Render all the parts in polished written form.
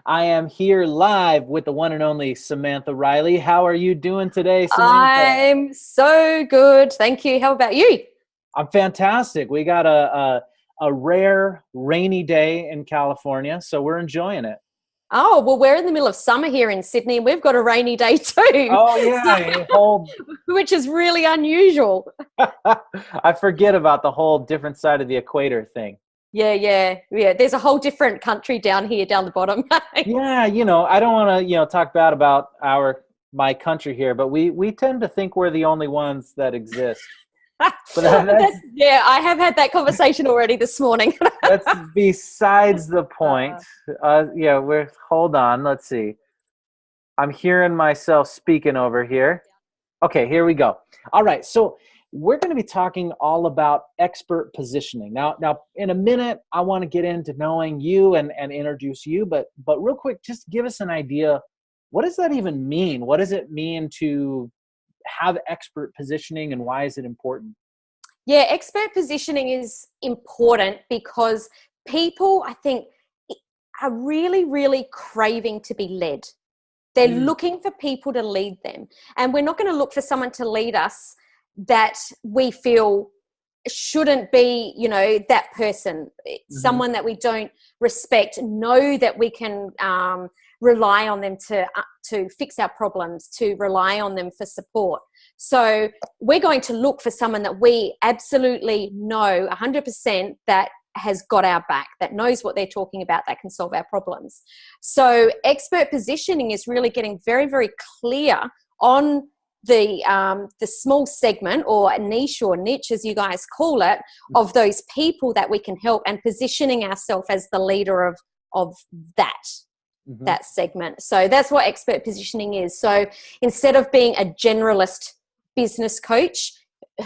I am here live with the one and only Samantha Riley. How are you doing today, Samantha? I'm so good. Thank you. How about you? I'm fantastic. We got a rare rainy day in California, so we're enjoying it. Oh, well, we're in the middle of summer here in Sydney and we've got a rainy day too. Oh So, yeah, a whole which is really unusual. I forget about the whole different side of the equator thing. Yeah. There's a whole different country down here, down the bottom. Yeah, I don't want to, talk bad about my country here, but we tend to think we're the only ones that exist. But that's Yeah, I have had that conversation already this morning. that's besides the point. Yeah, hold on. Let's see. I'm hearing myself speaking over here. Okay, here we go. All right, so we're going to be talking all about expert positioning. Now, in a minute, I want to get into knowing you and introduce you, but real quick, just give us an idea. What does that even mean? What does it mean to have expert positioning, and why is it important? Yeah, expert positioning is important because people, I think, are really, really craving to be led. They're Mm, looking for people to lead them. And we're not going to look for someone to lead us that we feel shouldn't be, that person. It's mhm. someone that we don't respect, know that we can rely on them to fix our problems, to rely on them for support. So we're going to look for someone that we absolutely know 100% that has got our back, that knows what they're talking about, that can solve our problems. So expert positioning is really getting very, very clear on the small segment or a niche or niche, as you guys call it, of those people that we can help, and positioning ourselves as the leader of that Mhm. that segment. So that's what expert positioning is. So instead of being a generalist business coach,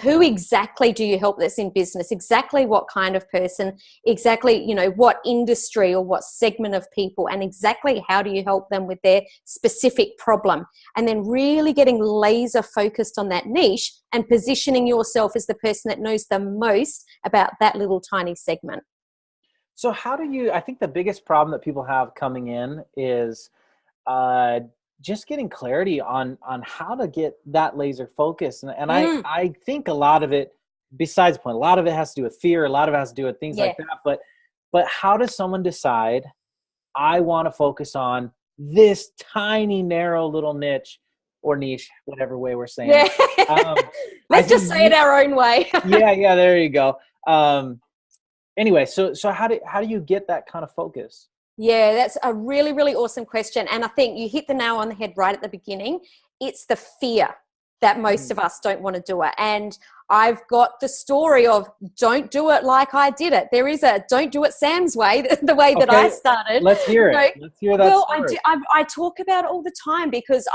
who exactly do you help that's in business? Exactly what kind of person? Exactly, what industry or what segment of people, and exactly how do you help them with their specific problem? And then really getting laser focused on that niche and positioning yourself as the person that knows the most about that little tiny segment. So I think the biggest problem that people have coming in is uh, just getting clarity on how to get that laser focus. And Mm, I think a lot of it, besides the point, a lot of it has to do with fear, a lot of it has to do with things yeah. like that. But how does someone decide, I want to focus on this tiny, narrow little niche or niche, whatever way we're saying Yeah. it? I Let's think just say it our own way. yeah, there you go. Anyway, so how do you get that kind of focus? Yeah, that's a really, really awesome question. And I think you hit the nail on the head right at the beginning. It's the fear that most Mhm. of us don't want to do it. And I've got the story of don't do it like I did it. There is a don't do it Sam's way, the way that I Okay, started. let's hear it. Let's hear that Well, I do. story. I talk about it all the time because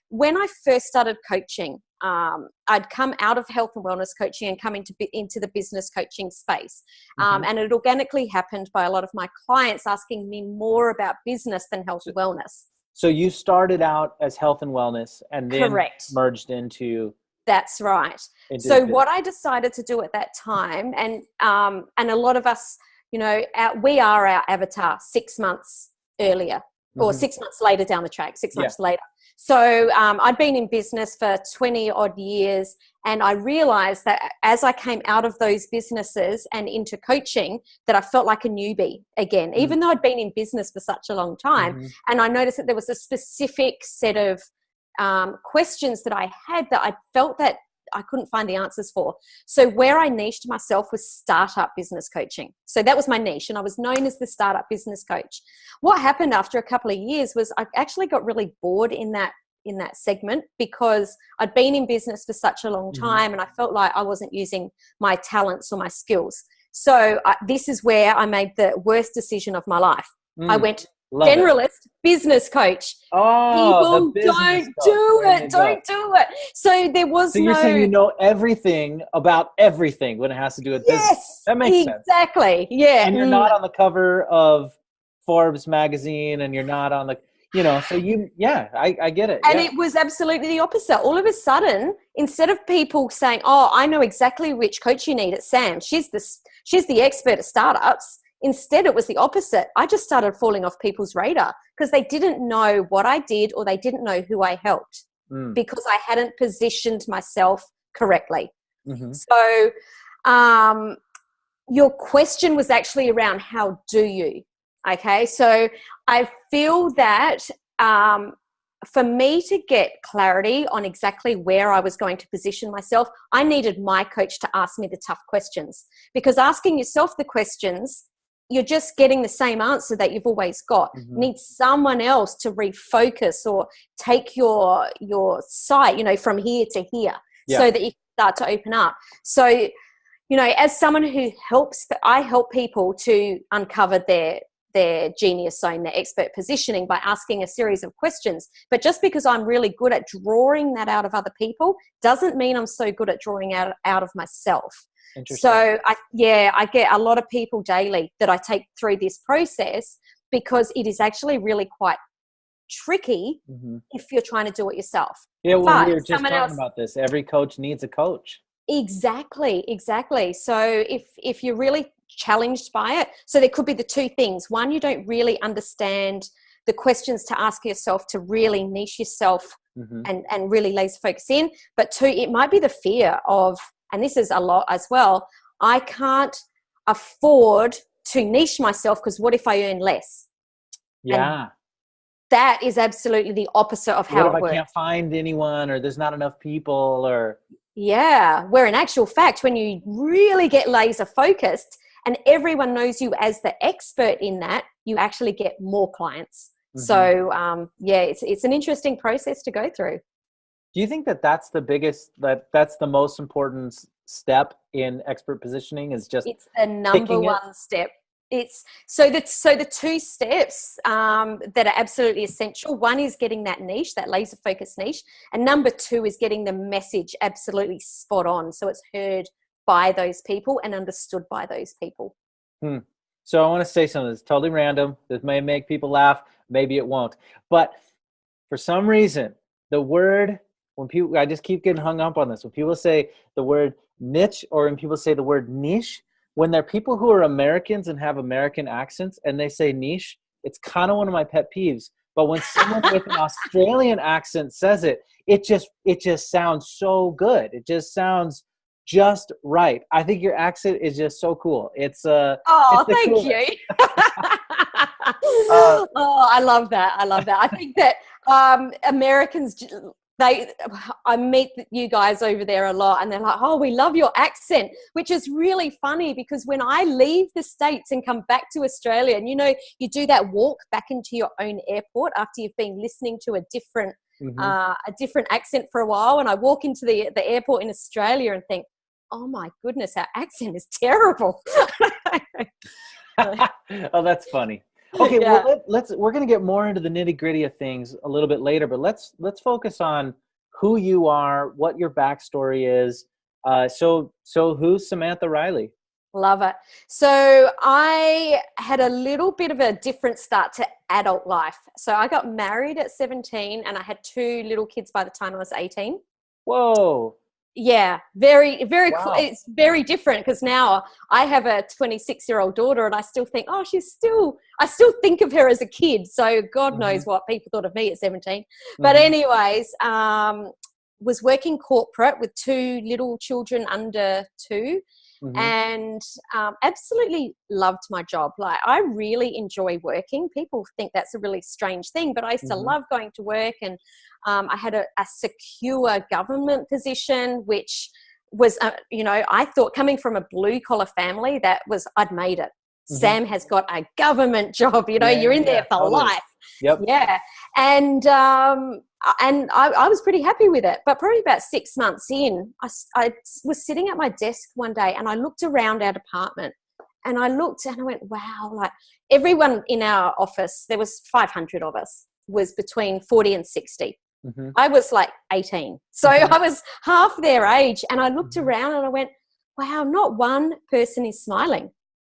when I first started coaching, I'd come out of health and wellness coaching and come into the business coaching space, Mhm. and it organically happened by a lot of my clients asking me more about business than health So, and wellness. so you started out as health and wellness, and then Correct. merged That's right. into So what business. I decided to do at that time, and a lot of us, we are our avatar 6 months earlier or Hmm. 6 months later down the track, six Yeah. months later. So I'd been in business for 20 odd years, and I realized that as I came out of those businesses and into coaching, that I felt like a newbie again, even though I'd been in business for such a long time. Mm-hmm. And I noticed that there was a specific set of questions that I had that I felt that I couldn't find the answers for. So where I niched myself was startup business coaching. So that was my niche, and I was known as the startup business coach. What happened after a couple of years was I actually got really bored in that segment because I'd been in business for such a long Hmm. time and I felt like I wasn't using my talents or my skills. So this is where I made the worst decision of my life. I Mm, went love it. generalist business coach. Oh, the People business don't coach. do There you it. go. Don't do it. So there was So you're saying no, you know everything about everything when it has to do with business. yes, That makes sense. exactly. Yeah. And you're not on the cover of Forbes magazine, and you're not on so yeah, I get it. And Yeah. it was absolutely the opposite. All of a sudden, instead of people saying, "Oh, I know exactly which coach you need," it's Sam. She's the expert at startups. Instead, it was the opposite. I just started falling off people's radar because they didn't know what I did, or they didn't know who I helped because I hadn't positioned myself correctly. Mm-hmm. So your question was actually around how do you? Okay, so I feel that for me to get clarity on exactly where I was going to position myself, I needed my coach to ask me the tough questions, because asking yourself the questions, you're just getting the same answer that you've always got. Mm-hmm. You need someone else to refocus or take your sight, you know, from here to here, so that you can start to open up. So, you know, as someone who I help people to uncover their genius zone, their expert positioning, by asking a series of questions. But just because I'm really good at drawing that out of other people doesn't mean I'm so good at drawing out of myself. So I get a lot of people daily that I take through this process, because it is actually really quite tricky if you're trying to do it yourself. Yeah, well, we were just talking about this. Every coach needs a coach. Exactly. So if you're really challenged by it, so there could be the two things. One, you don't really understand the questions to ask yourself to really niche yourself and really laser focus in. But two, it might be the fear of, and this is a lot as well, I can't afford to niche myself because what if I earn less? Yeah. And that is absolutely the opposite of how it works. What if I can't find anyone, or there's not enough people, or... Yeah, where in actual fact, when you really get laser focused and everyone knows you as the expert in that, you actually get more clients. So, it's an interesting process to go through. Do you think that that's the biggest, that's the most important step in expert positioning, is just... It's the number one step. It's so the two steps that are absolutely essential. One is getting that niche, that laser focused niche, and number two is getting the message absolutely spot on, so it's heard by those people and understood by those people. So I want to say something that's totally random. This may make people laugh, maybe it won't. But for some reason, the word, when people, I just keep getting hung up on this. When people say the word niche, or when people say the word niche, when they're people who are Americans and have American accents and they say niche, it's kind of one of my pet peeves. But when someone with an Australian accent says it, it just sounds so good. It just sounds just right. I think your accent is just so cool. It's thank you. I love that. I think that Americans, I meet you guys over there a lot, and they're like, oh, we love your accent, which is really funny, because when I leave the States and come back to Australia, and you know, you do that walk back into your own airport after you've been listening to a different accent for a while, and I walk into the airport in Australia and think, oh my goodness, our accent is terrible. Oh, that's funny. Okay, well, we're going to get more into the nitty gritty of things a little bit later, but let's focus on who you are, what your backstory is. So who's Samantha Riley? Love it. So I had a little bit of a different start to adult life. So I got married at 17 and I had 2 little kids by the time I was 18. Whoa. Yeah, very, very cool. It's very different, because now I have a 26-year-old daughter, and I still think, I still think of her as a kid. So God knows what people thought of me at 17. But anyways, was working corporate with 2 little children under 2. And absolutely loved my job. Like, I really enjoy working. People think that's a really strange thing, but I used to love going to work, and I had a secure government position, which was, I thought, coming from a blue collar family, I'd made it. Sam has got a government job, you're in there for life. Yep. Yeah. And I was pretty happy with it. But probably about 6 months in, I was sitting at my desk one day, and I looked around our department, and I looked and I went, wow, like everyone in our office, there was 500 of us, was between 40 and 60. I was like 18. So I was half their age, and I looked around and I went, wow, not one person is smiling.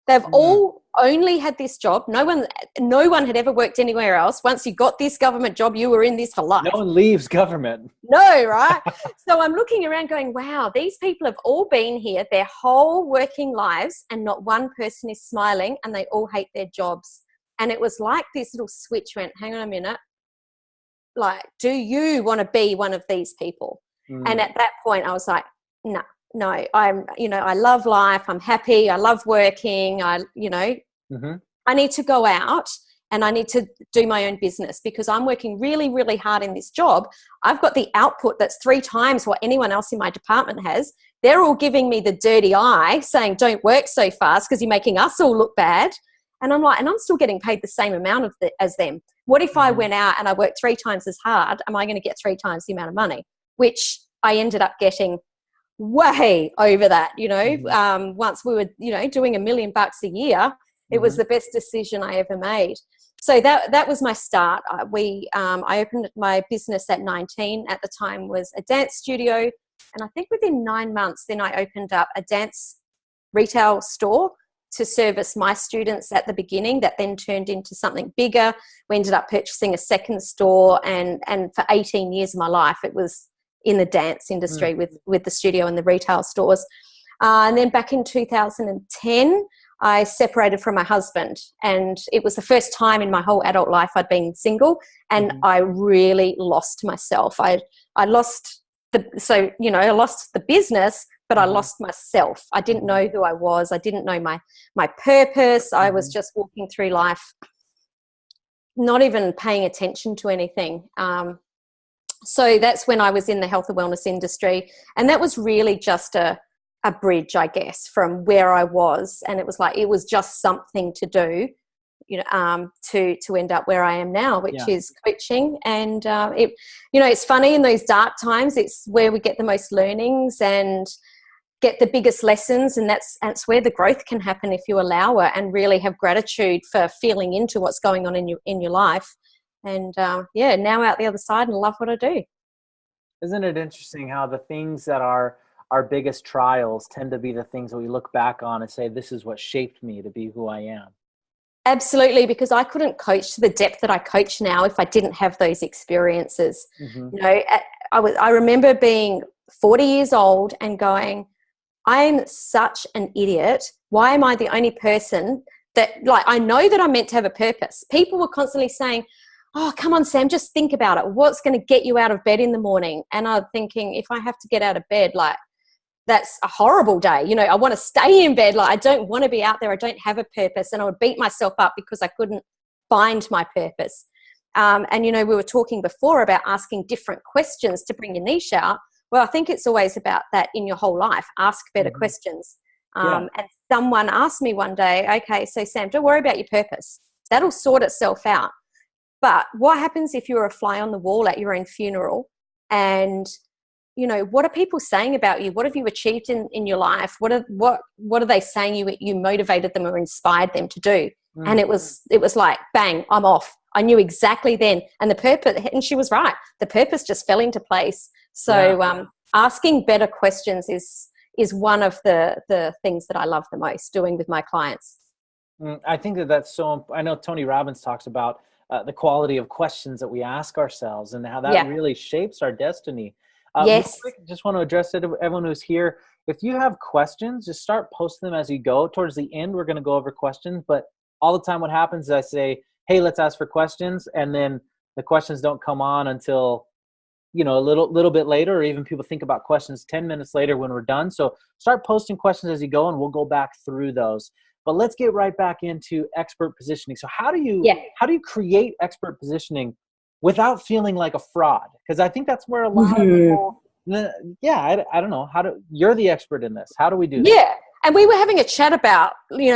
They've all only had this job. No one had ever worked anywhere else. Once you got this government job, you were in this for life. No one leaves government. No, right? So I'm looking around going, wow, these people have all been here their whole working lives and not one person is smiling and they all hate their jobs. And it was like this little switch went, hang on a minute. Like, do you want to be one of these people? And at that point I was like, no, I love life. I'm happy. I love working. I need to go out and I need to do my own business because I'm working really, really hard in this job. I've got the output that's 3 times what anyone else in my department has. They're all giving me the dirty eye saying, don't work so fast because you're making us all look bad. And I'm like, and I'm still getting paid the same amount as them. What if I went out and I worked 3 times as hard? Am I going to get 3 times the amount of money? Which I ended up getting way over that, once we were, doing $1 million a year, it was the best decision I ever made. So that was my start. I opened my business at 19. At the time was a dance studio. And I think within 9 months, then I opened up a dance retail store to service my students at the beginning. That then turned into something bigger. We ended up purchasing a second store. And for 18 years of my life, it was in the dance industry with the studio and the retail stores. And then back in 2010, I separated from my husband, and it was the first time in my whole adult life I'd been single, and I really lost myself. I lost I lost the business, but I lost myself. I didn't know who I was. I didn't know my purpose. I was just walking through life, not even paying attention to anything. So that's when I was in the health and wellness industry, and that was really just a bridge, I guess, from where I was, and it was just something to do, to end up where I am now, which is coaching. And it's funny, in those dark times, it's where we get the most learnings and get the biggest lessons, and that's where the growth can happen if you allow it and really have gratitude for feeling into what's going on in your life. And now out the other side and love what I do. Isn't it interesting how the things that are our biggest trials tend to be the things that we look back on and say, this is what shaped me to be who I am? Absolutely, because I couldn't coach to the depth that I coach now if I didn't have those experiences. I remember being 40 years old and going, I'm such an idiot. Why am I the only person that, I know that I'm meant to have a purpose. People were constantly saying, oh, come on, Sam, just think about it. What's going to get you out of bed in the morning? And I'm thinking, if I have to get out of bed, that's a horrible day. I want to stay in bed. I don't want to be out there. I don't have a purpose. And I would beat myself up because I couldn't find my purpose. And we were talking before about asking different questions to bring your niche out. Well, I think it's always about that in your whole life. Ask better questions. And someone asked me one day, okay, so Sam, don't worry about your purpose. That'll sort itself out. But what happens if you're a fly on the wall at your own funeral and, what are people saying about you? What have you achieved in your life? What are they saying you motivated them or inspired them to do? And it was like, bang, I'm off. I knew exactly then. And the purpose, and she was right. The purpose just fell into place. So asking better questions is one of the things that I love the most doing with my clients. I think that's so, I know Tony Robbins talks about the quality of questions that we ask ourselves and how that really shapes our destiny. Yes. Quick, just want to address it, everyone who's here. If you have questions, just start posting them as you go. Towards the end, we're going to go over questions, but all the time what happens is I say, hey, let's ask for questions. And then the questions don't come on until, a little bit later, or even people think about questions 10 minutes later when we're done. So start posting questions as you go and we'll go back through those. But let's get right back into expert positioning. So how do you create expert positioning without feeling like a fraud? Because I think that's where a lot of people, I don't know. You're the expert in this. How do we do that? Yeah. And we were having a chat about,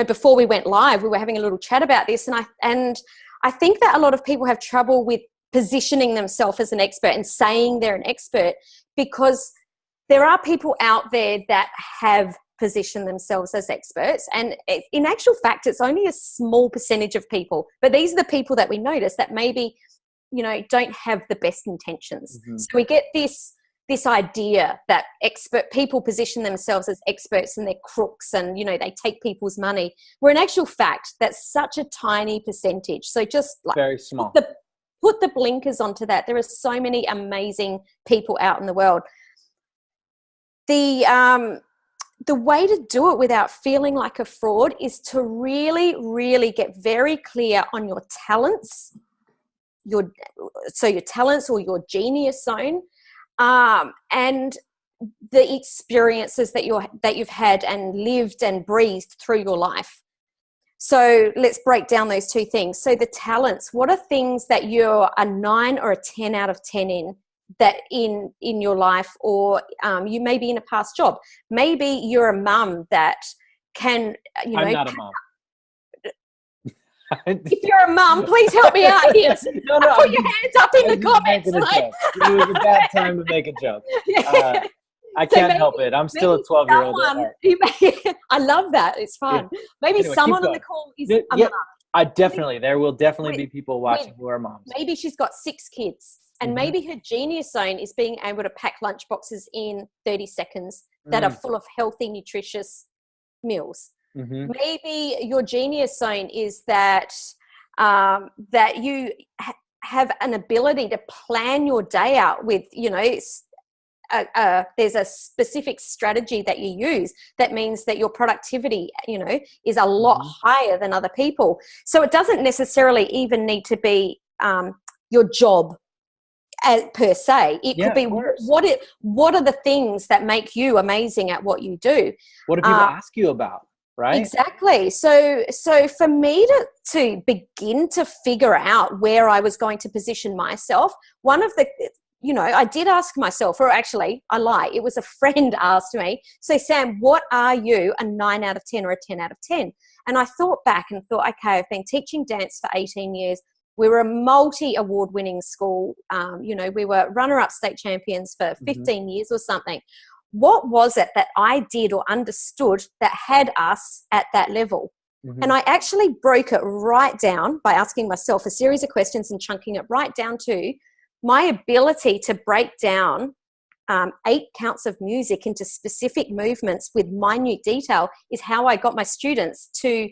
before we went live, we were having a little chat about this. And I think that a lot of people have trouble with positioning themselves as an expert and saying they're an expert, because there are people out there that have positioned themselves as experts. And in actual fact, it's only a small percentage of people. But these are the people that we notice that maybe, don't have the best intentions. So we get this this idea that people position themselves as experts and they're crooks and, you know, they take people's money, where in actual fact, that's such a tiny percentage. So just like very small. Put the blinkers onto that. There are so many amazing people out in the world. The way to do it without feeling like a fraud is to really, really get very clear on your talents, your talents or your genius zone, and the experiences that you've had and lived and breathed through your life. So let's break down those two things. So the talents, what are things that you're a 9 or a 10 out of 10 in? That in your life, or you may be in a past job. Maybe you're a mum that can, you know. I'm not a mum. If you're a mum, please help me out here. No, put your hands up in the comments. Right? It was a bad time to make a joke. I can't help it. I'm still a 12-year-old. I love that. It's fun. Yeah. Maybe anyway, someone on the call is a mum. There will definitely be people watching who are moms. Maybe she's got 6 kids. And maybe her genius zone is being able to pack lunch boxes in 30 seconds that are full of healthy, nutritious meals. Mm-hmm. Maybe your genius zone is that you have an ability to plan your day out with, you know, there's a specific strategy that you use that means that your productivity, you know, is a lot higher than other people. So it doesn't necessarily even need to be your job per se. It could be what are the things that make you amazing at what you do. What do people ask you about, right? Exactly. So for me to begin to figure out where I was going to position myself, one of the, you know, I did ask myself, or actually I lie, it was a friend asked me, so Sam, what are you, a 9 out of 10 or a 10 out of 10? And I thought back and thought, okay, I've been teaching dance for 18 years. We were a multi-award-winning school. You know, we were runner-up state champions for 15 years or something. What was it that I did or understood that had us at that level? And I actually broke it right down by asking myself a series of questions and chunking it right down to my ability to break down 8 counts of music into specific movements with minute detail is how I got my students to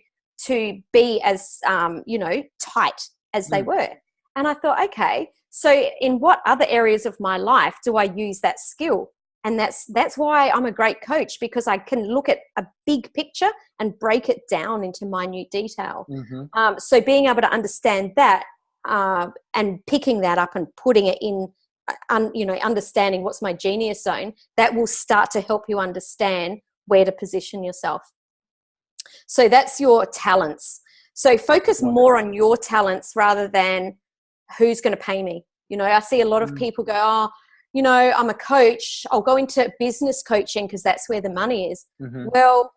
be as, you know, tight as they were. And I thought, okay, so in what other areas of my life do I use that skill? And that's why I'm a great coach, because I can look at a big picture and break it down into minute detail. So being able to understand that and picking that up and putting it in, you know, understanding what's my genius zone, that will start to help you understand where to position yourself. So that's your talents. So focus more on your talents rather than who's going to pay me. You know, I see a lot of people go, oh, you know, I'm a coach, I'll go into business coaching because that's where the money is. Well,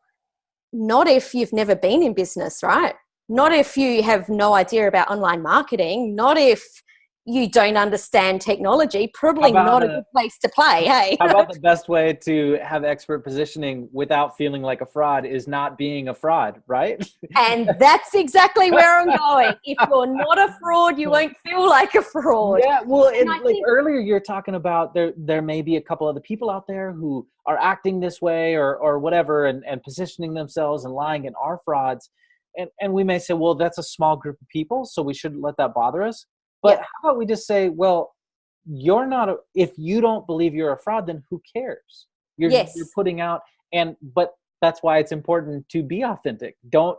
not if you've never been in business, right? Not if you have no idea about online marketing, not if you don't understand technology, probably not a good place to play, hey? How about the best way to have expert positioning without feeling like a fraud is not being a fraud, right? And that's exactly where I'm going. If you're not a fraud, you won't feel like a fraud. Yeah, well, like earlier you're talking about there may be a couple other people out there who are acting this way or whatever and positioning themselves and lying and are frauds. And we may say, well, that's a small group of people, so we shouldn't let that bother us. But how about we just say, well, you're not, if you don't believe you're a fraud, then who cares? You're putting out, but that's why it's important to be authentic. Don't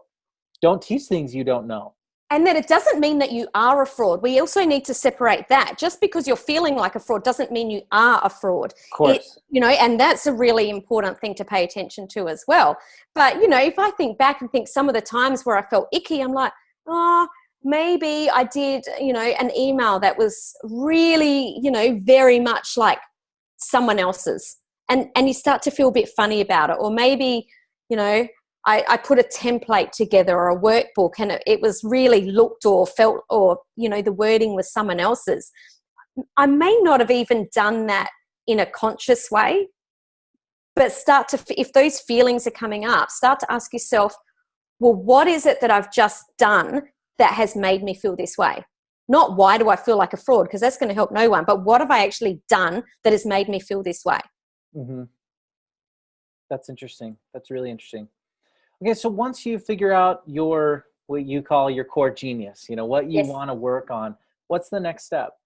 teach things you don't know. And that it doesn't mean that you are a fraud. We also need to separate that. Just because you're feeling like a fraud doesn't mean you are a fraud. Of course. You know, and that's a really important thing to pay attention to as well. But, you know, if I think back and think some of the times where I felt icky, I'm like, oh, maybe I did, you know, an email that was really, you know, very much like someone else's. And you start to feel a bit funny about it. Or maybe, you know, I put a template together or a workbook and it was really looked or felt, or, you know, the wording was someone else's. I may not have even done that in a conscious way, but if those feelings are coming up, start to ask yourself, well, what is it that I've just done that has made me feel this way? Not why do I feel like a fraud, because that's going to help no one, but what have I actually done that has made me feel this way? Mm-hmm. That's interesting. That's really interesting. Okay, so once you figure out what you call your core genius, what you Yes. want to work on, what's the next step?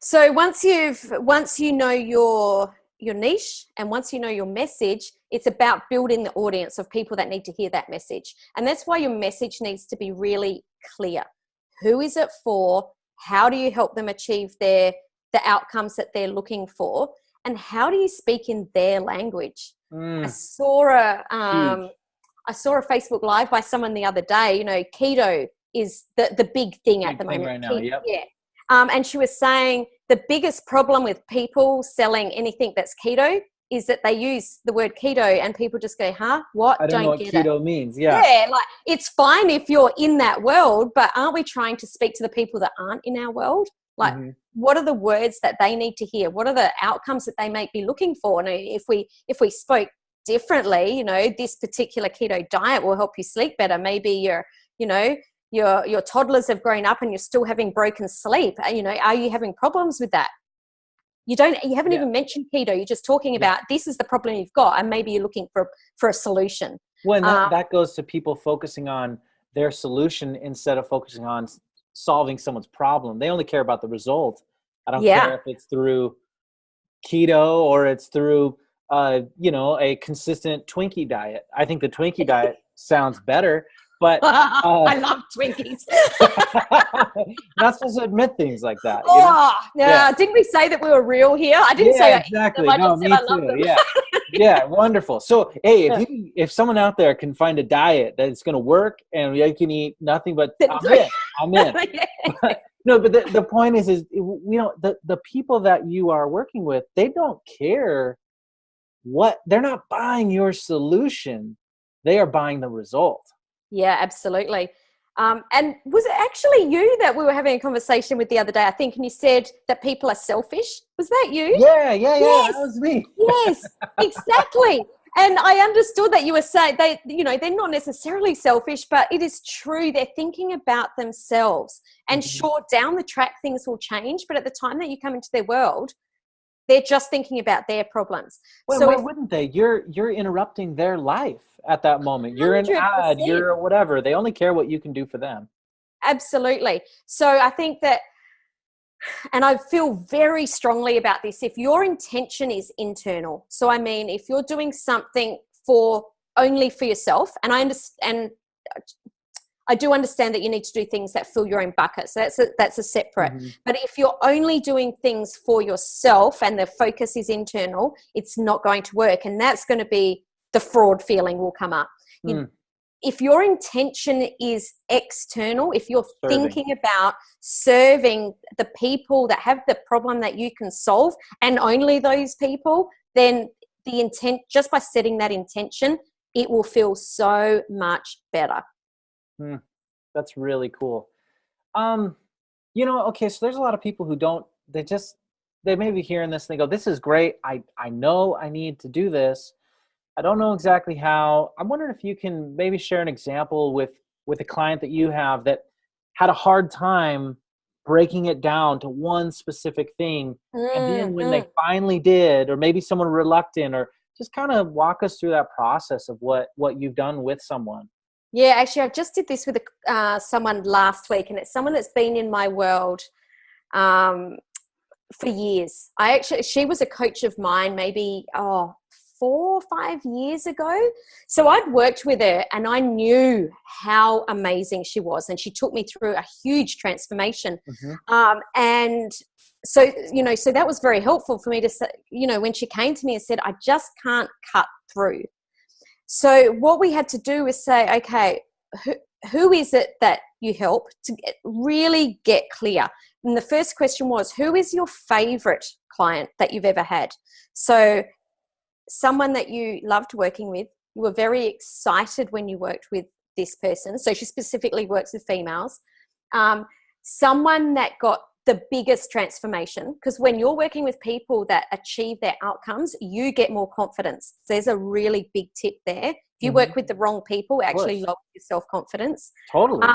So once you know your niche and once you know your message, it's about building the audience of people that need to hear that message. And that's why your message needs to be really clear. Who is it for? How do you help them achieve the outcomes that they're looking for? And how do you speak in their language? I saw a Facebook Live by someone the other day. Keto is the big thing at the moment right now. Yep. Yeah. And she was saying the biggest problem with people selling anything that's keto is that they use the word keto and people just go, huh? What? I don't know what get keto it. means. Yeah. Yeah, like it's fine if you're in that world, but aren't we trying to speak to the people that aren't in our world? Like, what are the words that they need to hear? What are the outcomes that they may be looking for? And if we spoke differently, this particular keto diet will help you sleep better. Maybe your toddlers have grown up and you're still having broken sleep. Are you having problems with that? You haven't even mentioned keto. You're just talking about this is the problem you've got, and maybe you're looking for a solution. Well, that goes to people focusing on their solution instead of focusing on solving someone's problem. They only care about the result. I don't care if it's through keto or it's through a consistent Twinkie diet. I think the Twinkie diet sounds better, but I love Twinkies. Not supposed to admit things like that. Didn't we say that we were real here? I didn't say exactly. I just said I love them. Yeah, wonderful. So, hey, if someone out there can find a diet that's going to work and you can eat nothing but I'm in. But the point is the people that you are working with, they don't care they're not buying your solution. They are buying the result. Yeah, absolutely. And was it actually you that we were having a conversation with the other day, I think, and you said that people are selfish? Was that you? Yeah, yes. That was me. Yes, exactly. And I understood that you were saying they're not necessarily selfish, but it is true. They're thinking about themselves. And sure, down the track, things will change. But at the time that you come into their world, they're just thinking about their problems. Well, why wouldn't they? You're interrupting their life at that moment. You're 100%. An ad, you're whatever. They only care what you can do for them. Absolutely. So I think that, and I feel very strongly about this, if your intention is internal, so I mean, if you're doing something only for yourself, and I do understand that you need to do things that fill your own bucket. So that's a separate. But if you're only doing things for yourself and the focus is internal, it's not going to work. And that's going to be the fraud feeling will come up. If your intention is external, if you're thinking about serving the people that have the problem that you can solve and only those people, then the intent, just by setting that intention, it will feel so much better. That's really cool. Okay, so there's a lot of people who they may be hearing this and they go, this is great. I know I need to do this. I don't know exactly how. I'm wondering if you can maybe share an example with a client that you have that had a hard time breaking it down to one specific thing. And then when they finally did, or maybe someone reluctant, or just kind of walk us through that process of what you've done with someone. Yeah, actually, I just did this with someone last week, and it's someone that's been in my world for years. She was a coach of mine maybe 4 or 5 years ago. So I'd worked with her and I knew how amazing she was. And she took me through a huge transformation. And so, so that was very helpful for me to say, when she came to me and said, I just can't cut through. So what we had to do was say, okay, who is it that you help to really get clear? And the first question was, who is your favorite client that you've ever had? So someone that you loved working with, you were very excited when you worked with this person. So she specifically works with females. Someone that got the biggest transformation, because when you're working with people that achieve their outcomes, you get more confidence. So there's a really big tip there. If you work with the wrong people, it actually lowers your self-confidence. Totally.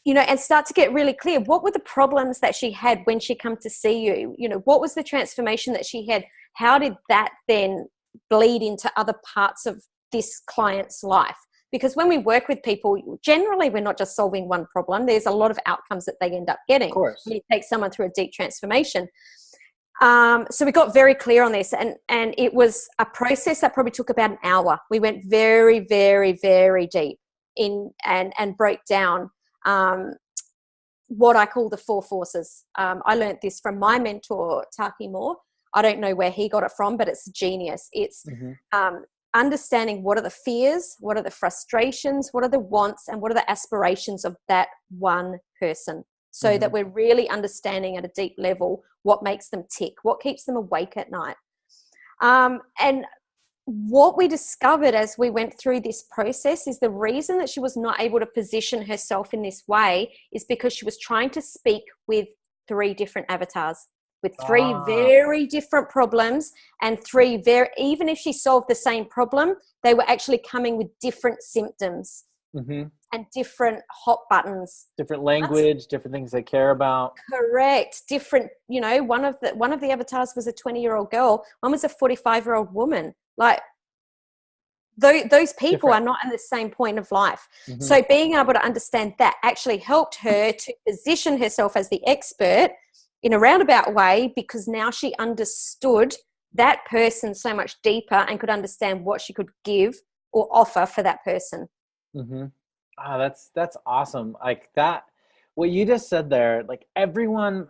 and start to get really clear. What were the problems that she had when she come to see you? What was the transformation that she had? How did that then bleed into other parts of this client's life? Because when we work with people, generally we're not just solving one problem. There's a lot of outcomes that they end up getting. Of course. When you take someone through a deep transformation. So we got very clear on this, and it was a process that probably took about an hour. We went very, very, very deep in and broke down what I call the 4 forces. I learned this from my mentor, Taki Moore. I don't know where he got it from, but it's genius. It's understanding what are the fears, what are the frustrations, what are the wants, and what are the aspirations of that one person, so that we're really understanding at a deep level what makes them tick, what keeps them awake at night. And what we discovered as we went through this process is the reason that she was not able to position herself in this way is because she was trying to speak with 3 different avatars, with 3 very different problems, and 3 very, even if she solved the same problem, they were actually coming with different symptoms and different hot buttons, different language, different things they care about. Correct. Different, one of the avatars was a 20-year-old girl, one was a 45-year-old woman. Like, those people are not in the same point of life. So being able to understand that actually helped her to position herself as the expert in a roundabout way, because now she understood that person so much deeper and could understand what she could give or offer for that person. That's awesome. Like that, what you just said there, like everyone,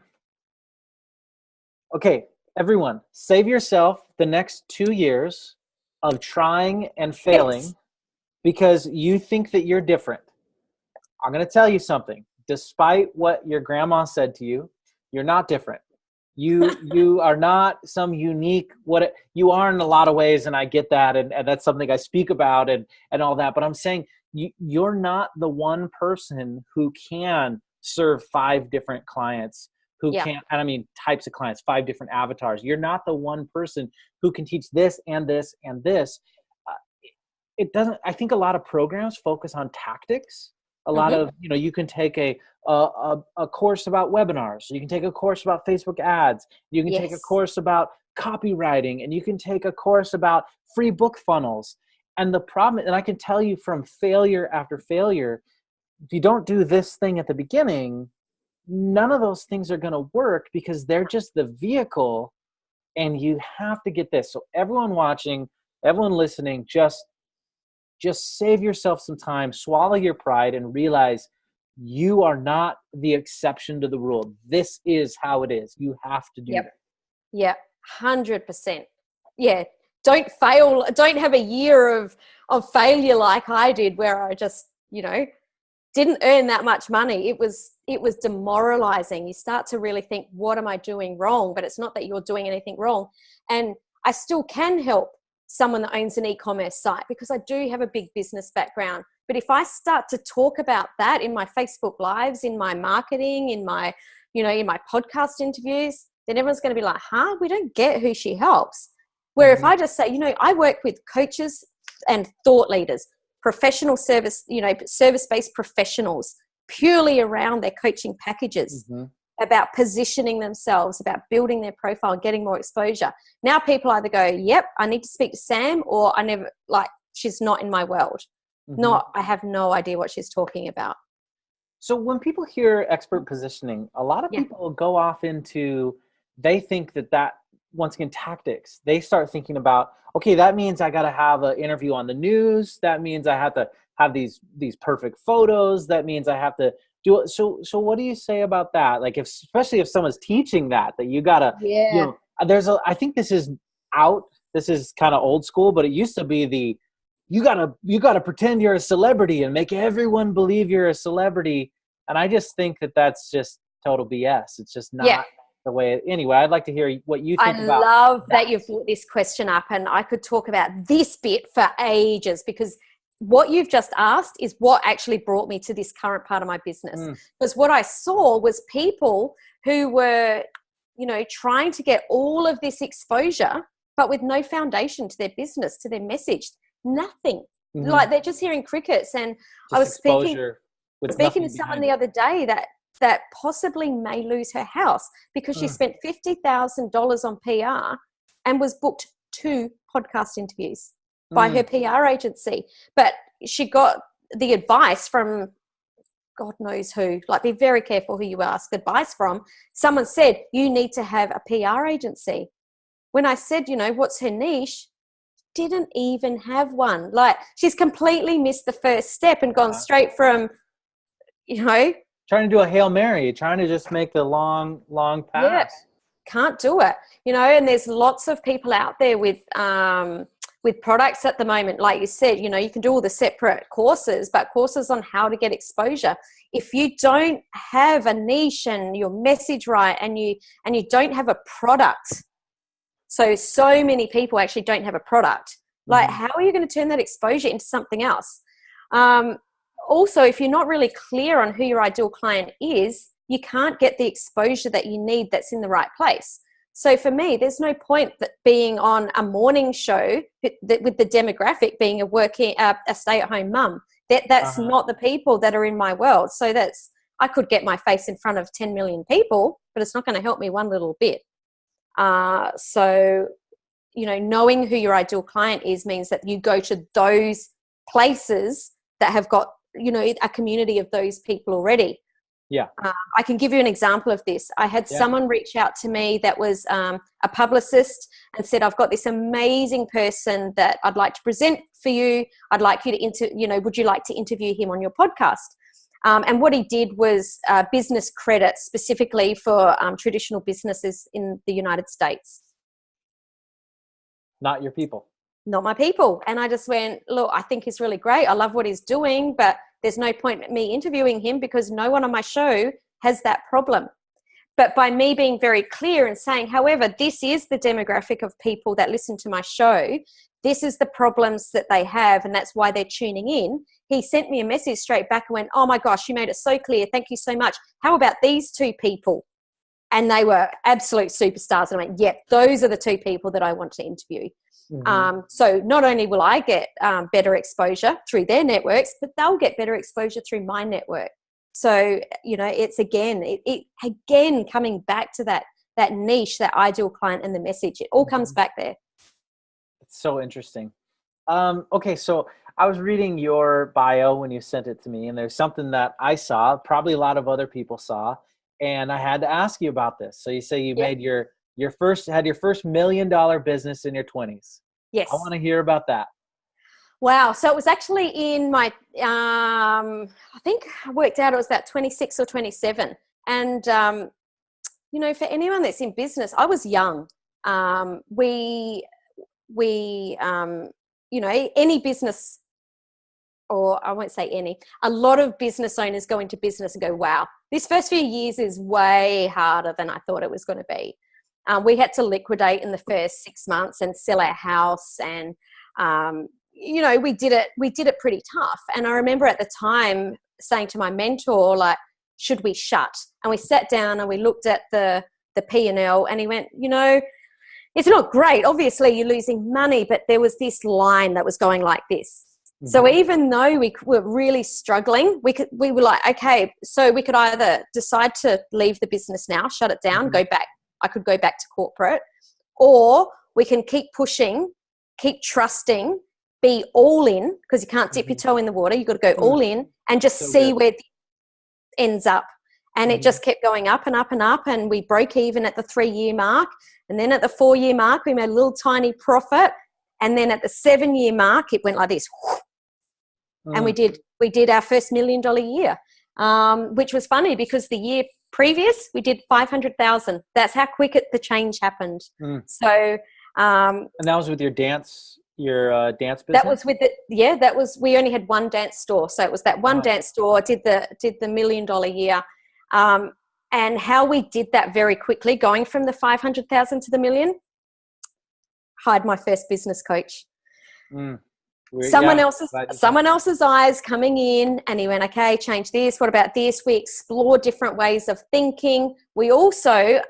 save yourself the next 2 years of trying and failing because you think that you're different. I'm going to tell you something. Despite what your grandma said to you, you're not different. You are not some unique, you are in a lot of ways, and I get that, and that's something I speak about and all that, but I'm saying you're not the one person who can serve 5 different clients, who can, and I mean types of clients, 5 different avatars. You're not the one person who can teach this and this and this. It doesn't, I think a lot of programs focus on tactics. A lot of, you can take a course about webinars. You can take a course about Facebook ads. You can take a course about copywriting, and you can take a course about free book funnels. And the problem, and I can tell you from failure after failure, if you don't do this thing at the beginning, none of those things are going to work because they're just the vehicle, and you have to get this. So everyone watching, everyone listening, just save yourself some time, swallow your pride, and realize you are not the exception to the rule. This is how it is. You have to do that. Yeah, 100%. Yeah, don't fail. Don't have a year of failure like I did, where I just, didn't earn that much money. It was demoralizing. You start to really think, what am I doing wrong? But it's not that you're doing anything wrong. And I still can help someone that owns an e-commerce site because I do have a big business background. But if I start to talk about that in my Facebook lives, in my marketing, in my podcast interviews, then everyone's going to be like, we don't get who she helps. Where if I just say, I work with coaches and thought leaders, professional service, service-based professionals, purely around their coaching packages, about positioning themselves, about building their profile, getting more exposure. Now people either go, yep, I need to speak to Sam, or she's not in my world. I have no idea what she's talking about. So when people hear expert positioning, a lot of people go off into, they think that once again, tactics. They start thinking about, okay, that means I got to have an interview on the news. That means I have to have these perfect photos. That means I have to do it. So what do you say about that? Like, especially if someone's teaching that you gotta, I think this is out. This is kind of old school, but it used to be you gotta pretend you're a celebrity and make everyone believe you're a celebrity. And I just think that's just total BS. It's just not the way. Anyway, I'd like to hear what you think about. I love that you've brought this question up, and I could talk about this bit for ages, because what you've just asked is what actually brought me to this current part of my business. Because what I saw was people who were, trying to get all of this exposure, but with no foundation to their business, to their message, nothing. Like they're just hearing crickets. And just I was exposure. with speaking nothing to someone behind the it. other day that possibly may lose her house because she spent $50,000 on PR and was booked 2 podcast interviews by her PR agency. But she got the advice from God knows who. Like, be very careful who you ask advice from. Someone said, you need to have a PR agency. When I said, what's her niche? Didn't even have one. Like, she's completely missed the first step and gone straight from, trying to do a Hail Mary, trying to just make the long pass. Yeah, can't do it. And there's lots of people out there with products at the moment. Like you said, you can do all the separate courses, but courses on how to get exposure. If you don't have a niche and your message right, and you don't have a product, so many people actually don't have a product. Like, how are you going to turn that exposure into something else? Also, if you're not really clear on who your ideal client is, you can't get the exposure that you need that's in the right place. So for me, there's no point that being on a morning show with the demographic being a stay-at-home mum. That's not the people that are in my world. So I could get my face in front of 10 million people, but it's not going to help me one little bit. So, knowing who your ideal client is means that you go to those places that have got, a community of those people already. Yeah. I can give you an example of this. I had someone reach out to me that was a publicist and said, I've got this amazing person that I'd like to present for you. I'd like you to would you like to interview him on your podcast? And what he did was business credit specifically for traditional businesses in the United States. Not your people. Not my people. And I just went, look, I think he's really great. I love what he's doing, but there's no point in me interviewing him because no one on my show has that problem. But by me being very clear and saying, however, this is the demographic of people that listen to my show, this is the problems that they have, and that's why they're tuning in. He sent me a message straight back and went, oh my gosh, you made it so clear. Thank you so much. How about these 2 people? And they were absolute superstars. And I went, yep, those are the 2 people that I want to interview. So not only will I get better exposure through their networks, but they'll get better exposure through my network. So, it's again coming back to that niche, that ideal client and the message. It all comes back there. It's so interesting. Okay, so I was reading your bio when you sent it to me, and there's something that I saw, probably a lot of other people saw, and I had to ask you about this. So you say you made your first $1 million business in your 20s. Yes. I want to hear about that. Wow. So it was actually in my, I think I worked out it was about 26 or 27. And, for anyone that's in business, I was young. Any business, or I won't say any, a lot of business owners go into business and go, wow, this first few years is way harder than I thought it was going to be. We had to liquidate in the first 6 months and sell our house, and we did it pretty tough. And I remember at the time saying to my mentor, like, should we shut? And we sat down and we looked at the P&L, and he went, it's not great. Obviously, you're losing money, but there was this line that was going like this. So even though we were really struggling, we were like, okay, so we could either decide to leave the business now, shut it down, go back. I could go back to corporate, or we can keep pushing, keep trusting, be all in, because you can't dip your toe in the water. You've got to go all in and just see where it ends up. And it just kept going up and up and up, and we broke even at the 3-year mark. And then at the 4-year mark, we made a little tiny profit. And then at the 7-year mark, it went like this. And we did our first $1 million year, which was funny because the year previous we did 500,000. That's how quick the change happened. So and that was with your dance business? That was with it. We only had one dance store. So it was that one dance store did the $1 million year. And how we did that very quickly, going from the 500,000 to the million, hired my first business coach. Someone else's eyes coming in, and he went, okay, change this. What about this? We explored different ways of thinking. We also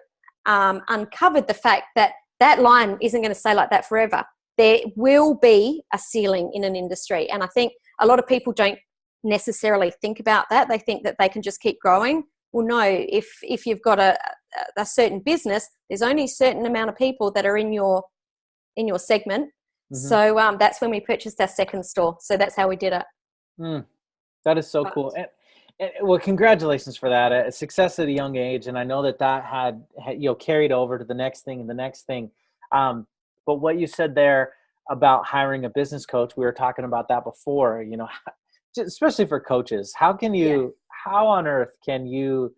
uncovered the fact that line isn't going to stay like that forever. There will be a ceiling in an industry. And I think a lot of people don't necessarily think about that. They think that they can just keep growing. Well, no, if you've got a certain business, there's only a certain amount of people that are in your segment. So that's when we purchased our second store. So that's how we did it. That is so cool. And well, congratulations for that. Success at a young age. And I know that had carried over to the next thing and the next thing. But what you said there about hiring a business coach, we were talking about that before, especially for coaches. How on earth can you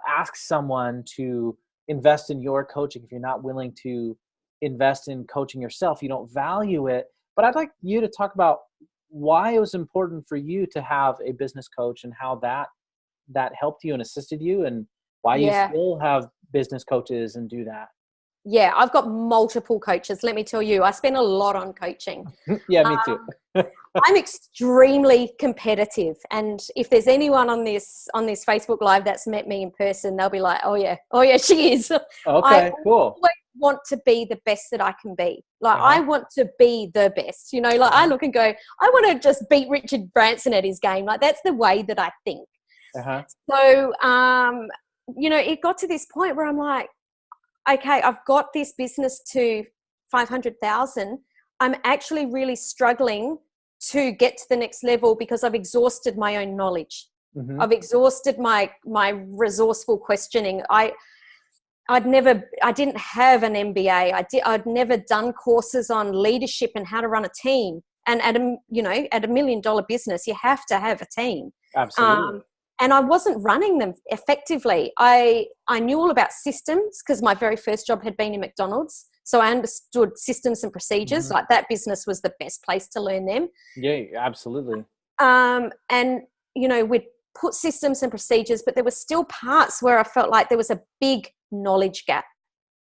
ask someone to invest in your coaching if you're not willing to invest in coaching yourself? You don't value it. But I'd like you to talk about why it was important for you to have a business coach and how that helped you and assisted you, and why you still have business coaches and do that. Yeah, I've got multiple coaches. Let me tell you, I spend a lot on coaching. Yeah, me too. I'm extremely competitive, and if there's anyone on this Facebook Live that's met me in person, they'll be like, "Oh yeah, she is." Okay, cool. I want to be the best that I can be. Like I want to be the best. I look and go, I want to just beat Richard Branson at his game. Like that's the way that I think. So, it got to this point where I'm like, okay, I've got this business to 500,000. I'm actually really struggling to get to the next level because I've exhausted my own knowledge. I've exhausted my resourceful questioning. I didn't have an MBA. I'd never done courses on leadership and how to run a team. And at a $1 million business, you have to have a team. Absolutely. And I wasn't running them effectively. I knew all about systems because my very first job had been in McDonald's. So I understood systems and procedures. Like that business was the best place to learn them. Yeah, absolutely. And, we'd put systems and procedures, but there were still parts where I felt like there was a big knowledge gap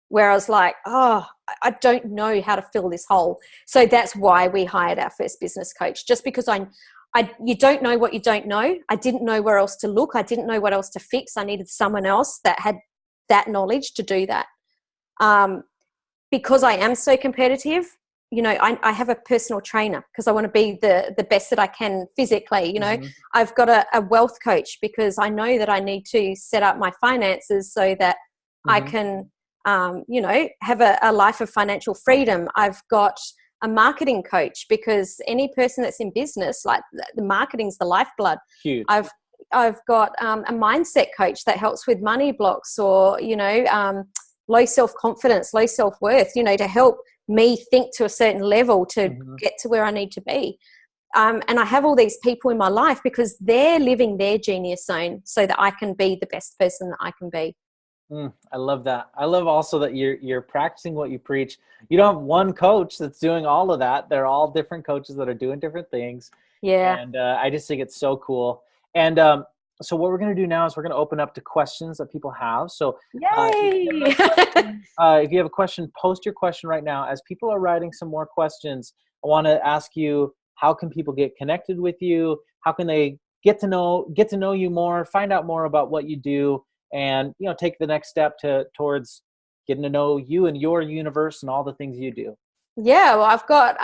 where I was like, oh, I don't know how to fill this hole. So that's why we hired our first business coach, just because you don't know what you don't know. I didn't know where else to look. I didn't know what else to fix. I needed someone else that had that knowledge to do that. Because I am so competitive, I have a personal trainer because I want to be the best that I can physically. I've got a wealth coach because I know that I need to set up my finances so that I can, have a life of financial freedom. I've got a marketing coach because any person that's in business, like the marketing's the lifeblood. Huge. I've got a mindset coach that helps with money blocks or, low self-confidence, low self-worth, to help me think to a certain level to get to where I need to be. And I have all these people in my life because they're living their genius zone so that I can be the best person that I can be. I love that. I love also that you're practicing what you preach. You don't have one coach that's doing all of that. They're all different coaches that are doing different things. Yeah. And I just think it's so cool. And so what we're going to do now is we're going to open up to questions that people have. So if you have a question, post your question right now. As people are writing some more questions, I want to ask you, how can people get connected with you? How can they get to know you more, find out more about what you do, and take the next step towards getting to know you and your universe and all the things you do? Yeah, well, I've got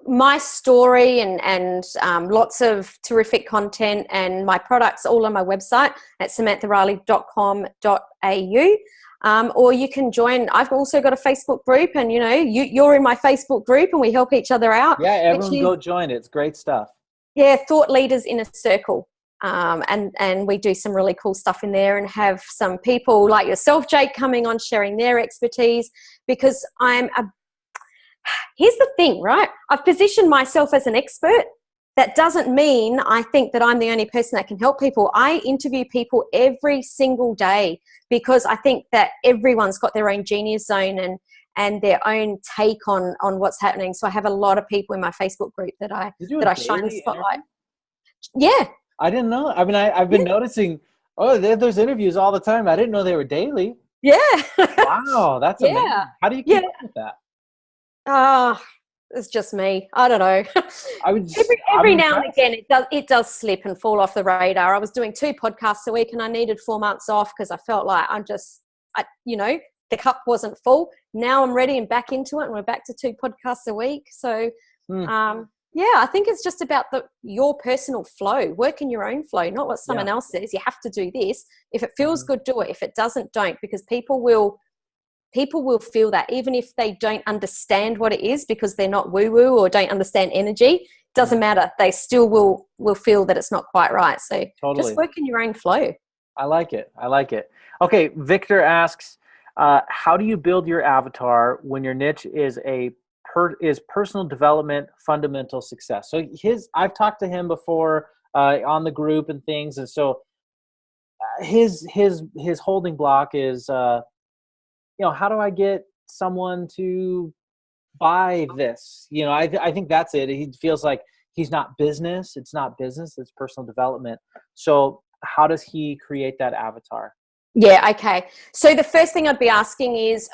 my story and lots of terrific content, and my products all on my website at samanthariley.com.au. Or you can join. I've also got a Facebook group, and you're in my Facebook group, and we help each other out. Yeah, everyone go join it. It's great stuff. Yeah, Thought Leaders in a Circle. And we do some really cool stuff in there and have some people like yourself, Jake, coming on sharing their expertise, because here's the thing, right? I've positioned myself as an expert. That doesn't mean I think that I'm the only person that can help people. I interview people every single day because I think that everyone's got their own genius zone and their own take on what's happening. So I have a lot of people in my Facebook group that I shine the spotlight. Yeah. I didn't know. I mean, I've been noticing, there's interviews all the time. I didn't know they were daily. Yeah. Wow, that's amazing. How do you keep up with that? It's just me. I don't know. Every now and again, it does slip and fall off the radar. I was doing 2 podcasts a week and I needed 4 months off because I felt like the cup wasn't full. Now I'm ready and back into it, and we're back to 2 podcasts a week. So, Yeah, I think it's just about your personal flow. Work in your own flow, not what someone else says. You have to do this. If it feels good, do it. If it doesn't, don't, because people will feel that, even if they don't understand what it is, because they're not woo-woo or don't understand energy. Doesn't matter. They still will feel that it's not quite right. So Totally. just work in your own flow. I like it. Okay, Victor asks, how do you build your avatar when your niche is personal development, fundamental success? So I've talked to him before on the group and things, and so his holding block is, how do I get someone to buy this? I think that's it. He feels like he's not business. It's not business. It's personal development. So how does he create that avatar? Yeah. Okay. So the first thing I'd be asking is,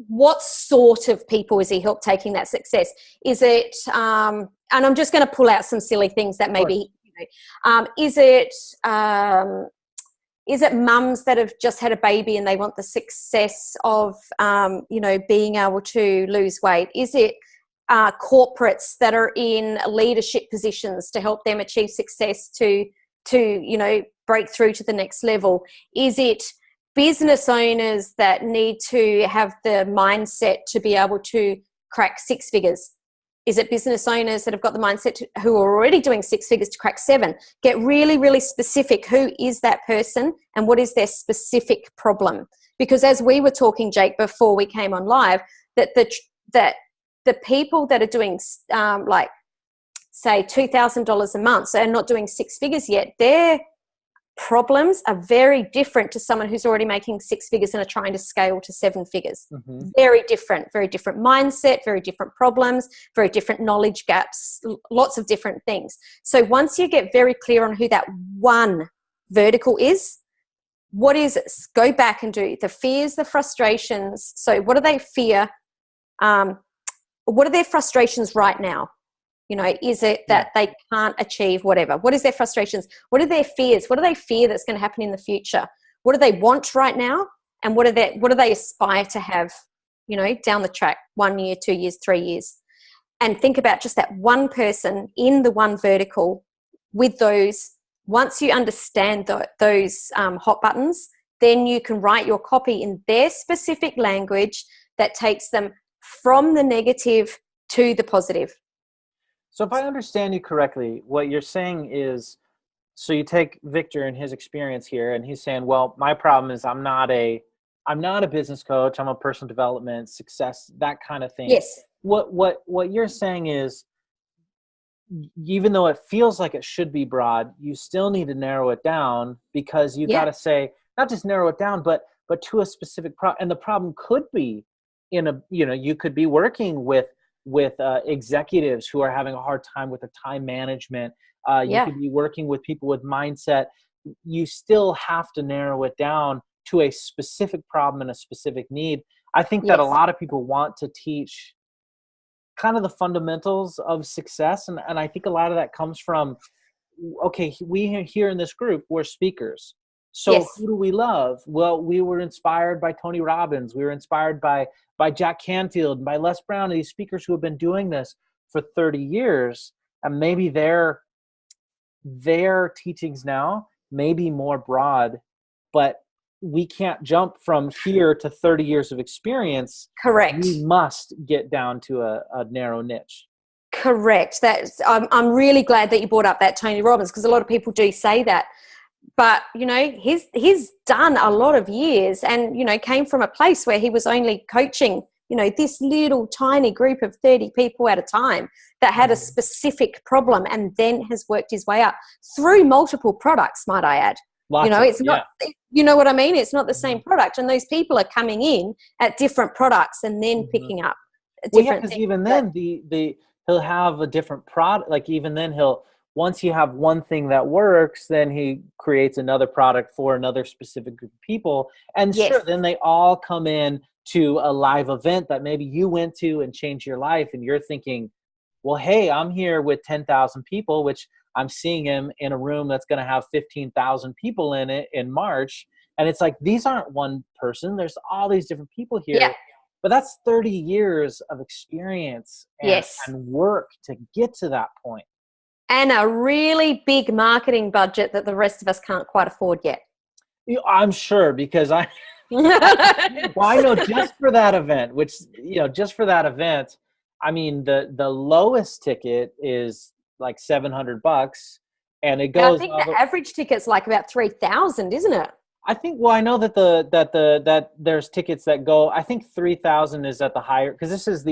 what sort of people is he help taking that success? Is it, and I'm just going to pull out some silly things that maybe, is it mums that have just had a baby and they want the success of, being able to lose weight? Is it corporates that are in leadership positions to help them achieve success to break through to the next level? Is it business owners that need to have the mindset to be able to crack 6 figures? Is it business owners that have got the mindset who are already doing 6 figures to crack 7? Get really, really specific. Who is that person and what is their specific problem? Because as we were talking, Jake, before we came on live, that the people that are doing say $2,000 a month, so not doing 6 figures yet, their problems are very different to someone who's already making 6 figures and are trying to scale to 7 figures. Very different mindset, very different problems, very different knowledge gaps, lots of different things. So once you get very clear on who that one vertical is, what is it? Go back and do the fears, the frustrations. So what do they fear? What are their frustrations right now? Is it that they can't achieve whatever? What is their frustrations? What are their fears? What do they fear that's going to happen in the future? What do they want right now? And what do they aspire to have, down the track, 1 year, 2 years, 3 years? And think about just that one person in the one vertical with those. Once you understand those hot buttons, then you can write your copy in their specific language that takes them from the negative to the positive. So if I understand you correctly, what you're saying is, so you take Victor and his experience here, and he's saying, well, my problem is I'm not a business coach. I'm a personal development, success, that kind of thing. Yes. What you're saying is, even though it feels like it should be broad, you still need to narrow it down, because you got to say, not just narrow it down, but to a specific problem. And the problem could be you could be working with executives who are having a hard time with the time management. You could be working with people with mindset. You still have to narrow it down to a specific problem and a specific need. I think that a lot of people want to teach kind of the fundamentals of success. And I think a lot of that comes from, okay, we here in this group, we're speakers. So who do we love? Well, we were inspired by Tony Robbins. We were inspired by Jack Canfield and by Les Brown, these speakers who have been doing this for 30 years. And maybe their teachings now may be more broad, but we can't jump from here to 30 years of experience. Correct. We must get down to a narrow niche. Correct. I'm really glad that you brought up that Tony Robbins, because a lot of people do say that. But, he's done a lot of years and, came from a place where he was only coaching, this little tiny group of 30 people at a time that had a specific problem, and then has worked his way up through multiple products, might I add. It's not, you know what I mean? It's not the same product. And those people are coming in at different products and then picking up different things. Because even then he'll have a different product. Like even then once you have one thing that works, then he creates another product for another specific group of people. And sure, then they all come in to a live event that maybe you went to and changed your life. And you're thinking, well, hey, I'm here with 10,000 people, which I'm seeing him in a room that's going to have 15,000 people in it in March. And it's like, these aren't one person. There's all these different people here. Yeah. but that's 30 years of experience Yes. and work to get to that point. And a really big marketing budget that the rest of us can't quite afford yet. I'm sure, because well, I know just for that event, I mean, the lowest ticket is like $700, and it And I goes think all the average ticket's like about 3,000, isn't it? I think, well, I know that there's tickets that go, I think 3,000 is at the higher, because this is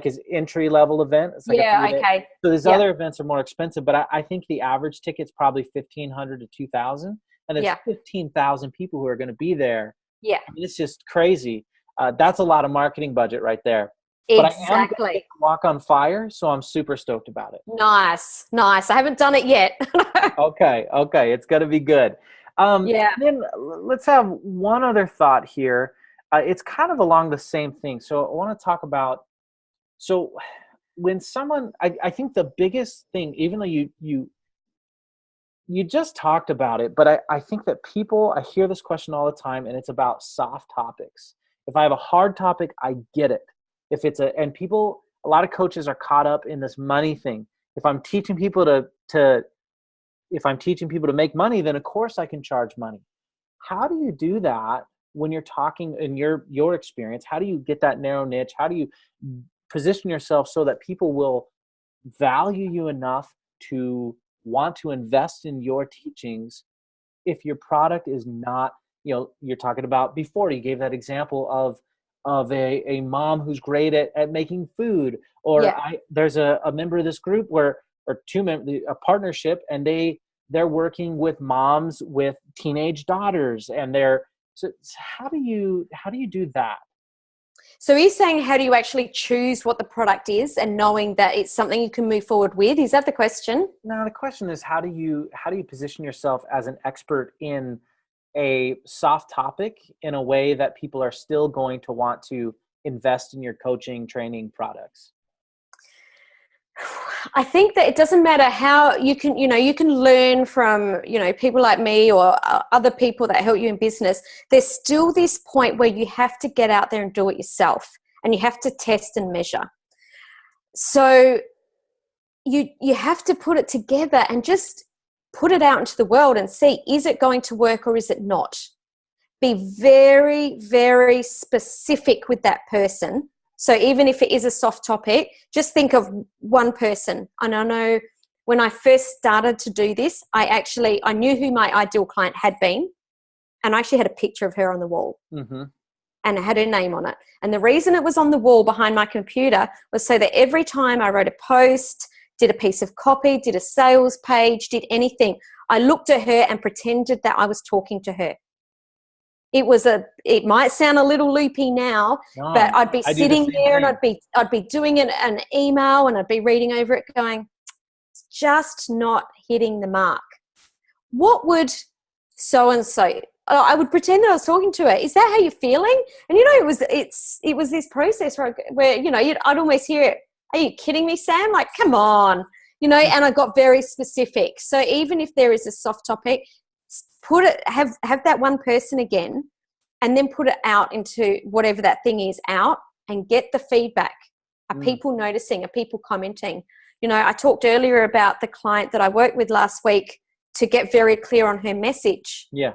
his entry level event. It's like a Yeah, 3 day. okay. So these Yeah. other events are more expensive, but I think the average ticket's probably 1,500 to 2,000, and there's Yeah. 15,000 people who are going to be there. Yeah. I mean, it's just crazy. That's a lot of marketing budget right there. But I am going to Exactly. walk on fire, so I'm super stoked about it. Nice. Nice. I haven't done it yet. Okay, it's going to be good. Yeah. Then let's have one other thought here. It's kind of along the same thing. So I want to talk about, so when someone, I think the biggest thing, even though you just talked about it, but I think that I hear this question all the time, and it's about soft topics. If I have a hard topic, I get it. A lot of coaches are caught up in this money thing. If I'm teaching people to make money, then of course I can charge money. How do you do that when you're talking in your experience? How do you get that narrow niche? How do you position yourself so that people will value you enough to want to invest in your teachings if your product is not, you're talking about before, you gave that example of a mom who's great at making food, or Yeah. there's a member of this group or two members, a partnership, and they're working with moms with teenage daughters, and so how do you do that? So he's saying, how do you actually choose what the product is and knowing that it's something you can move forward with? Is that the question? Now the question is, how do you position yourself as an expert in a soft topic in a way that people are still going to want to invest in your coaching, training products? I think that it doesn't matter how you can learn from, people like me or other people that help you in business. There's still this point where you have to get out there and do it yourself, and you have to test and measure. So you have to put it together and just put it out into the world and see, is it going to work or is it not? Be very, very specific with that person. So even if it is a soft topic, just think of one person. And I know when I first started to do this, I knew who my ideal client had been, and I actually had a picture of her on the wall. Mm-hmm. And it had her name on it. And the reason it was on the wall behind my computer was so that every time I wrote a post, did a piece of copy, did a sales page, did anything, I looked at her and pretended that I was talking to her. It might sound a little loopy now, but I'd be sitting there and I'd be doing an email, and I'd be reading over it going, it's just not hitting the mark. What would so-and-so, I would pretend that I was talking to her. Is that how you're feeling? And it was this process where I'd almost hear it. Are you kidding me, Sam? Like, come on, and I got very specific. So even if there is a soft topic, have that one person again, and then put it out into whatever that thing is out, and get the feedback. Are people noticing? Are people commenting? I talked earlier about the client that I worked with last week to get very clear on her message. Yeah.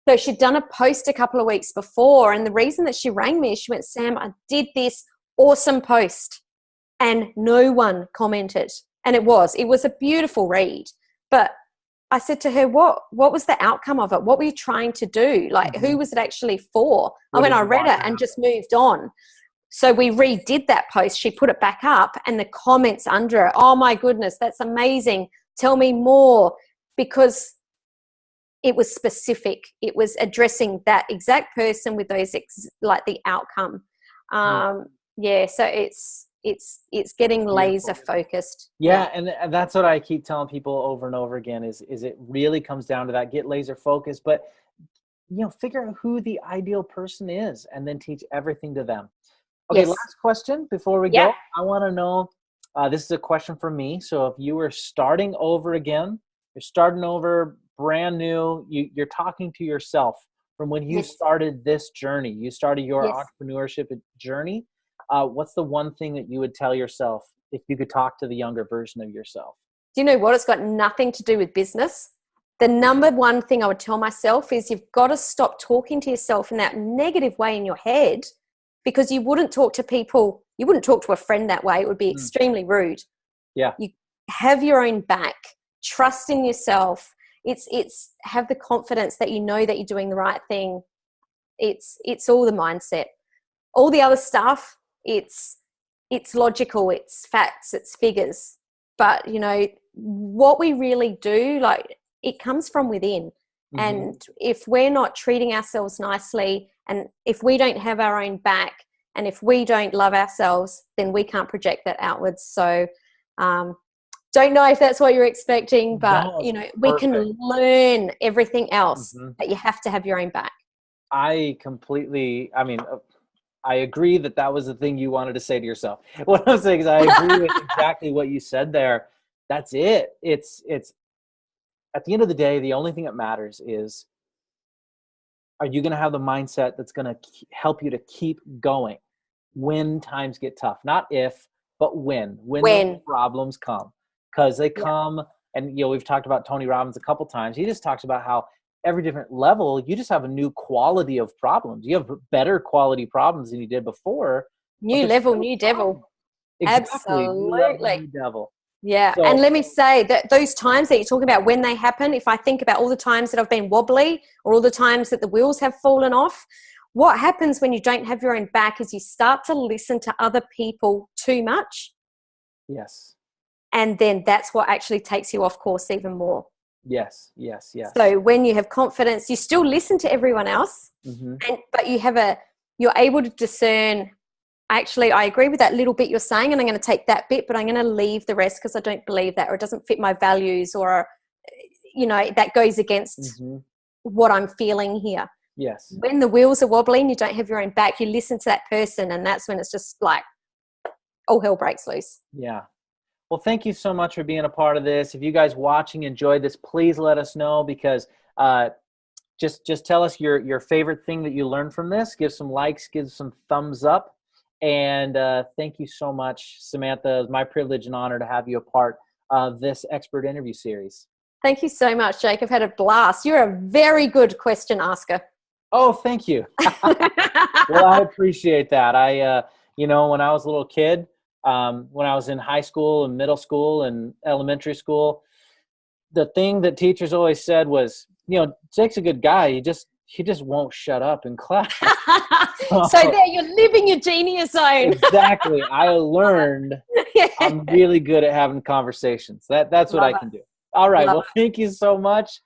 So she'd done a post a couple of weeks before, and the reason that she rang me is she went, Sam, I did this awesome post and no one commented. And it was a beautiful read. But I said to her, what was the outcome of it? What were you trying to do? Like, who was it actually for? I read it and just moved on. So we redid that post. She put it back up, and the comments under it, oh my goodness, that's amazing. Tell me more. Because it was specific. It was addressing that exact person with those, the outcome. Yeah. So it's getting laser focused. Yeah, and that's what I keep telling people over and over again is it really comes down to that, get laser focused, but figure out who the ideal person is and then teach everything to them. Okay, yes. Last question before we go. I want to know, this is a question for me. So if you were starting over again, you're starting over brand new, you're talking to yourself, from when you Yes. started this journey, you started your Yes. entrepreneurship journey. What's the one thing that you would tell yourself if you could talk to the younger version of yourself? Do you know what? It's got nothing to do with business. The number one thing I would tell myself is you've got to stop talking to yourself in that negative way in your head, because you wouldn't talk to people, you wouldn't talk to a friend that way. It would be extremely rude. Yeah. You have your own back, trust in yourself. It's have the confidence that you know that you're doing the right thing. It's all the mindset. All the other stuff, it's logical, it's facts, it's figures. But, you know, what we really do, like, it comes from within. Mm-hmm. And if we're not treating ourselves nicely, and if we don't have our own back, and if we don't love ourselves, then we can't project that outwards. So don't know if that's what you're expecting, but No, you know, we perfect. can learn everything else, Mm-hmm. but you have to have your own back. I agree that was the thing you wanted to say to yourself. What I'm saying is I agree with exactly what you said there. That's it. It's at the end of the day, the only thing that matters is, are you going to have the mindset that's going to help you to keep going when times get tough? Not if, but when those problems come, because they come. And, you know, we've talked about Tony Robbins a couple times. He just talks about how every different level, you just have a new quality of problems. You have better quality problems than you did before. New level, new devil. Exactly. New level, Absolutely. new devil. Yeah. So, and let me say that those times that you're talking about, when they happen, if I think about all the times that I've been wobbly, or all the times that the wheels have fallen off, what happens when you don't have your own back is you start to listen to other people too much. yes. And then that's what actually takes you off course even more. Yes. So when you have confidence, you still listen to everyone else, but you're able to discern, actually, I agree with that little bit you're saying, and I'm going to take that bit, but I'm going to leave the rest because I don't believe that, or it doesn't fit my values, or, you know, that goes against what I'm feeling here. Yes. When the wheels are wobbling, you don't have your own back, you listen to that person, and that's when it's just like all hell breaks loose. Yeah. Well, thank you so much for being a part of this. If you guys watching enjoyed this, please let us know, because just tell us your favorite thing that you learned from this. Give some likes, give some thumbs up. And thank you so much, Samantha. It's my privilege and honor to have you a part of this expert interview series. Thank you so much, Jake. I've had a blast. You're a very good question asker. Oh, thank you. Well, I appreciate that. You know, when I was a little kid, when I was in high school and middle school and elementary school, the thing that teachers always said was, you know, Jake's a good guy. He just won't shut up in class. So there, you're living your genius zone. Exactly. I learned I'm really good at having conversations. That's what I can do. All right. Well, thank you so much.